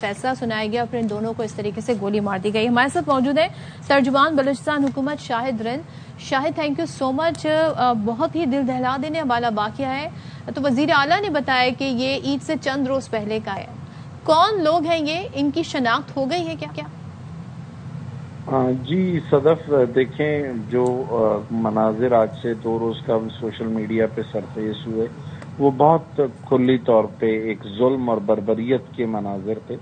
فیصلہ سنایا گیا اور پھر ان دونوں کو اس طریقے سے گولی مار دی گئی. ہمارے ساتھ موجود ہیں ترجمان بلوچستان حکومت شاہد رند. شاہد تھینک یو سو مچ. بہت ہی دل دہلا دینے والا واقعہ ہے. تو وزیر اعلیٰ نے بتایا کہ یہ عید سے چند روز پہلے کا ہے. کون لوگ ہیں یہ؟ ان کی شناخت ہو گئی ہے کیا؟ جی صدف، دیکھیں جو مناظر آج سے 2 روز کا سوشل میڈیا پہ سرفیس ہوئے وہ بہت کھلی طور پہ ایک ظلم اور بربریت کے مناظر تھے،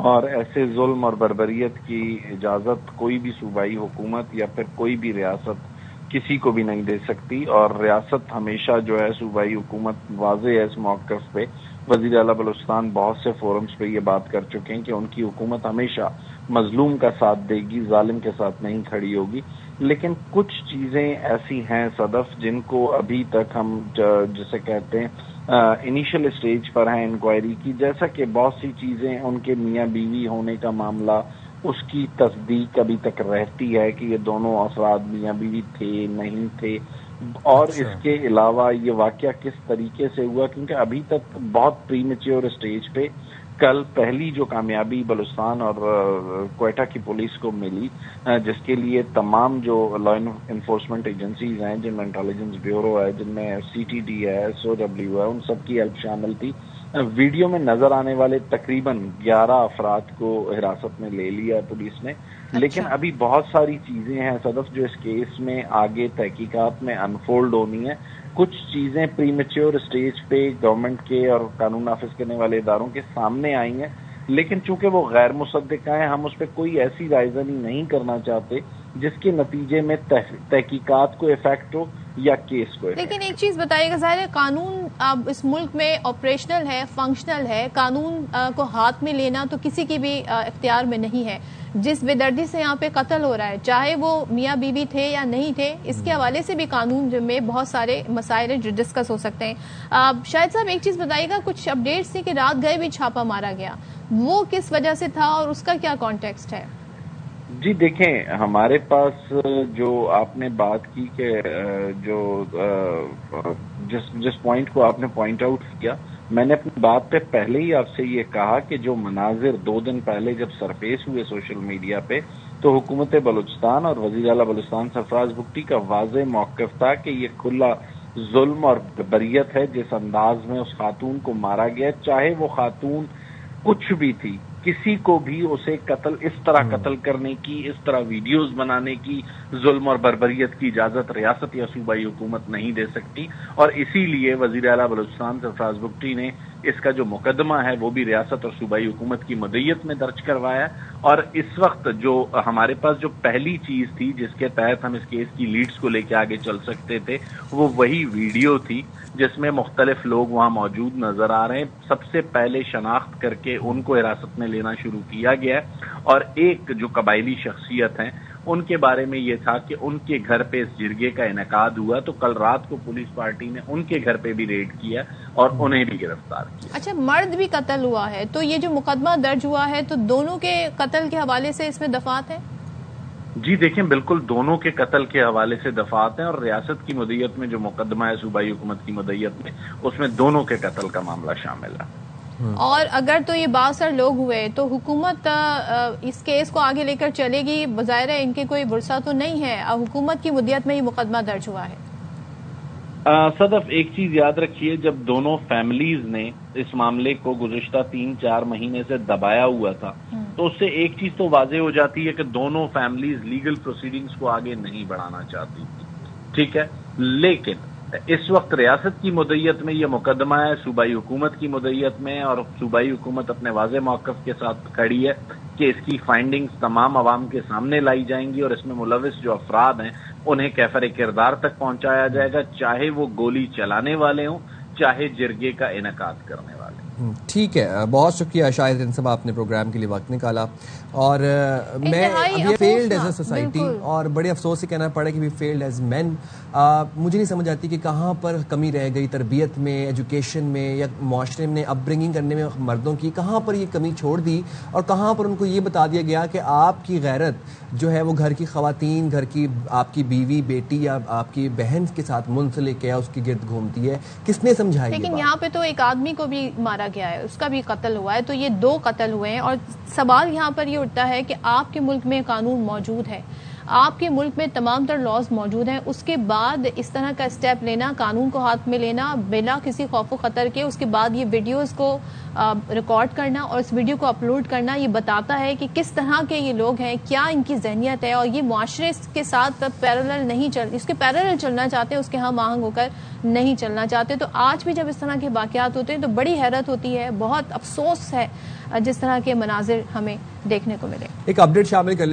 اور ایسے ظلم اور بربریت کی اجازت کوئی بھی صوبائی حکومت یا پھر کوئی بھی ریاست کسی کو بھی نہیں دے سکتی. اور ریاست ہمیشہ جو ہے صوبائی حکومت واضح ہے اس موقف پہ. وزیر اعلیٰ بلوچستان بہت سے فورمز پہ یہ بات کر چکے ہیں کہ ان کی حکومت ہمیشہ مظلوم کا ساتھ دے گی، ظالم کے ساتھ نہیں کھڑی ہوگی. لیکن کچھ چیزیں ایسی ہیں صدف جن کو ابھی تک ہم جسے کہتے ہیں انیشل اسٹیج پر ہیں انکوائری کی. جیسا کہ بہت سی چیزیں ان کے میاں بیوی ہونے کا معاملہ، اس کی تصدیق ابھی تک رہتی ہے کہ یہ دونوں افراد میاں بیوی تھے نہیں تھے، اور اس کے علاوہ یہ واقعہ کس طریقے سے ہوا، کیونکہ ابھی تک بہت پری میچور اسٹیج پہ. کل پہلی جو کامیابی بلوچستان اور کوئٹہ کی پولیس کو ملی، جس کے لیے تمام جو لا انفورسمنٹ ایجنسیز ہیں، جن میں انٹیلیجنس بیورو ہے، جن میں CTD ہے، SOW ہے، ان سب کی ہیلپ شامل تھی. ویڈیو میں نظر آنے والے تقریباً 11 افراد کو حراست میں لے لیا پولیس نے. لیکن ابھی بہت ساری چیزیں ہیں صدف جو اس کیس میں آگے تحقیقات میں انفولڈ ہونی ہیں. کچھ چیزیں پری میچور اسٹیج پہ گورنمنٹ کے اور قانون نافذ کرنے والے اداروں کے سامنے آئی ہیں، لیکن چونکہ وہ غیر مصدقہ ہیں، ہم اس پہ کوئی ایسی رائے زنی نہیں کرنا چاہتے جس کے نتیجے میں تحقیقات کو افیکٹ ہو یا کیس کو. لیکن ایک چیز بتائیے گا، ظاہر ہے قانون اب اس ملک میں آپریشنل ہے، فنکشنل ہے. قانون کو ہاتھ میں لینا تو کسی کی بھی اختیار میں نہیں ہے. جس بے دردی سے یہاں پہ قتل ہو رہا ہے، چاہے وہ میاں بیوی تھے یا نہیں تھے، اس کے حوالے سے بھی قانون میں بہت سارے مسائل جو ڈسکس ہو سکتے ہیں. شاہد صاحب ایک چیز بتائیے گا، کچھ اپڈیٹس تھی کہ رات گئے بھی چھاپا مارا گیا، وہ کس وجہ سے تھا اور اس کا کیا کانٹیکسٹ ہے؟ جی دیکھیں، ہمارے پاس جو آپ نے بات کی کہ جو جس پوائنٹ کو آپ نے پوائنٹ آؤٹ کیا، میں نے اپنی بات پہ پہلے ہی آپ سے یہ کہا کہ جو مناظر 2 دن پہلے جب سرفیس ہوئے سوشل میڈیا پہ، تو حکومت بلوچستان اور وزیر اعلیٰ بلوچستان سرفراز بگٹی کا واضح موقف تھا کہ یہ کھلا ظلم اور بربریت ہے جس انداز میں اس خاتون کو مارا گیا. چاہے وہ خاتون کچھ بھی تھی، کسی کو بھی اسے اس طرح قتل کرنے کی، اس طرح ویڈیوز بنانے کی، ظلم اور بربریت کی اجازت ریاست یا صوبائی حکومت نہیں دے سکتی. اور اسی لیے وزیر اعلیٰ بلوچستان سرفراز بگٹی نے اس کا جو مقدمہ ہے وہ بھی ریاست اور صوبائی حکومت کی مدعیت میں درج کروایا. اور اس وقت جو ہمارے پاس جو پہلی چیز تھی جس کے تحت ہم اس کیس کی لیڈز کو لے کے آگے چل سکتے تھے، وہ وہی ویڈیو تھی جس میں مختلف لوگ وہاں موجود نظر آ رہے ہیں. سب سے پہلے شناخت کر کے ان کو حراست میں لینا شروع کیا گیا، اور ایک جو قبائلی شخصیت ہیں ان کے بارے میں یہ تھا کہ ان کے گھر پہ اس جرگے کا انعقاد ہوا، تو کل رات کو پولیس پارٹی نے ان کے گھر پہ بھی ریڈ کیا اور انہیں بھی گرفتار کیا. اچھا، مرد بھی قتل ہوا ہے، تو یہ جو مقدمہ درج ہوا ہے تو دونوں کے قتل کے حوالے سے اس میں دفعات ہیں؟ جی دیکھیں، بالکل دونوں کے قتل کے حوالے سے دفعات ہیں، اور ریاست کی مدعیت میں جو مقدمہ ہے صوبائی حکومت کی مدعیت میں، اس میں دونوں کے قتل کا معاملہ شامل ہے. اور اگر تو یہ بااثر لوگ ہوئے تو حکومت اس کیس کو آگے لے کر چلے گی؟ بظاہر ہے ان کے کوئی برسہ تو نہیں ہے، حکومت کی مدعیت میں یہ مقدمہ درج ہوا ہے. صدف ایک چیز یاد رکھیے، جب دونوں فیملیز نے اس معاملے کو گزشتہ 3-4 مہینے سے دبایا ہوا تھا، تو اس سے ایک چیز تو واضح ہو جاتی ہے کہ دونوں فیملیز لیگل پروسیڈنگز کو آگے نہیں بڑھانا چاہتی تھی. ٹھیک ہے، لیکن اس وقت ریاست کی مدعیت میں یہ مقدمہ ہے، صوبائی حکومت کی مدعیت میں، اور صوبائی حکومت اپنے واضح موقف کے ساتھ کھڑی ہے کہ اس کی فائنڈنگز تمام عوام کے سامنے لائی جائیں گی، اور اس میں ملوث جو افراد ہیں انہیں کیفر کردار تک پہنچایا جائے گا، چاہے وہ گولی چلانے والے ہوں، چاہے جرگے کا انعقاد کرنے والے. ٹھیک ہے، بہت شکریہ شاہد رند صاحب، آپ نے پروگرام کے لیے وقت نکالا. اور میں ابھی فیلڈ ایز اے سوسائٹی، اور بڑے افسوس سے کہنا پڑا کہ بھی فیلڈ ایز مین. مجھے نہیں سمجھ آتی کہ کہاں پر کمی رہ گئی تربیت میں، ایجوکیشن میں، یا معاشرے میں اپ برنگنگ کرنے میں مردوں کی، کہاں پر یہ کمی چھوڑ دی، اور کہاں پر ان کو یہ بتا دیا گیا کہ آپ کی غیرت جو ہے وہ گھر کی خواتین، گھر کی آپ کی بیوی، بیٹی یا آپ کی بہن کے ساتھ منسلک ہے، اس کی گرد گھومتی ہے. کس نے سمجھائی؟ لیکن یہاں پہ تو ایک آدمی کو بھی مارا کیا گیا ہے، اس کا بھی قتل ہوا ہے. تو یہ 2 قتل ہوئے ہیں. اور سوال یہاں پر یہ اٹھتا ہے کہ آپ کے ملک میں قانون موجود ہے، آپ کے ملک میں تمام تر لاز موجود ہیں، اس کے بعد اس طرح کا اسٹیپ لینا، قانون کو ہاتھ میں لینا بلا کسی خوف و خطر کے، اس کے بعد یہ ویڈیوز کو ریکارڈ کرنا اور اس ویڈیو کو اپلوڈ کرنا، یہ بتاتا ہے کہ کس طرح کے یہ لوگ ہیں، کیا ان کی ذہنیت ہے. اور یہ معاشرے کے ساتھ پیرالل نہیں اس کے پیرالل چلنا چاہتے، اس کے ہم آہنگ ہو کر نہیں چلنا چاہتے. تو آج بھی جب اس طرح کے واقعات ہوتے ہیں تو بڑی حیرت ہوتی ہے، بہت افسوس ہے جس طرح کے مناظر ہمیں دیکھنے کو ملے. ایک اپڈیٹ شامل کر